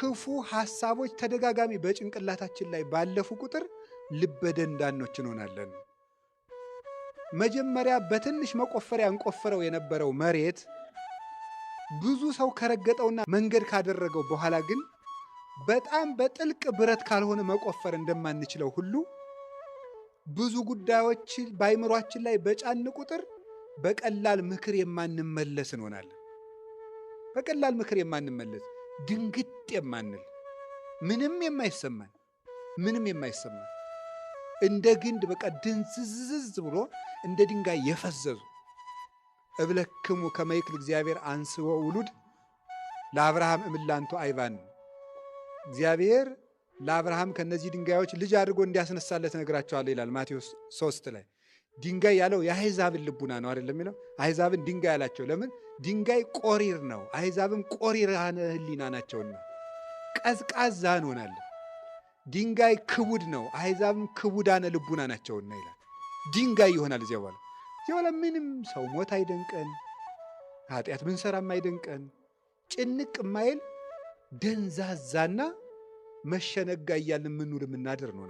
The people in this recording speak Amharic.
ክፉ ሐሳቦች ተደጋጋሚ በጭንቅላታችን ላይ ባለፉ ቁጥር ልበደንዳኖች እንሆናለን። መጀመሪያ በትንሽ መቆፈሪያ እንቆፍረው የነበረው መሬት ብዙ ሰው ከረገጠውና መንገድ ካደረገው በኋላ ግን በጣም በጥልቅ ብረት ካልሆነ መቆፈር እንደማንችለው ሁሉ ብዙ ጉዳዮች በአይምሯችን ላይ በጫን ቁጥር በቀላል ምክር የማንመለስ እንሆናለን። በቀላል ምክር የማንመለስ ድንግጥ የማንል ምንም የማይሰማን እንደ ግንድ በቃ ድንዝዝዝ ብሎ እንደ ድንጋይ የፈዘዙ እብለክሙ ከመይክል እግዚአብሔር አንስቦ ውሉድ ለአብርሃም እምላንቶ አይባን እግዚአብሔር ለአብርሃም ከነዚህ ድንጋዮች ልጅ አድርጎ እንዲያስነሳለት ነግራቸዋለሁ ይላል ማቴዎስ 3 ላይ። ድንጋይ ያለው የአሕዛብን ልቡና ነው አይደለም የሚለው። አሕዛብን ድንጋይ አላቸው። ለምን? ድንጋይ ቆሪር ነው፣ አሕዛብም ቆሪራነ ሕሊና ናቸውና ቀዝቃዛ እንሆናለን። ድንጋይ ክቡድ ነው፣ አሕዛብም ክቡዳነ ልቡና ናቸውና ይላል። ድንጋይ ይሆናል። እዚያ በኋላ ምንም ሰው ሞት አይደንቀን፣ ኃጢአት ብንሰራም አይደንቀን፣ ጭንቅ ማይል ደንዛዛና መሸነጋ እያልን የምንውል የምናድር ነው።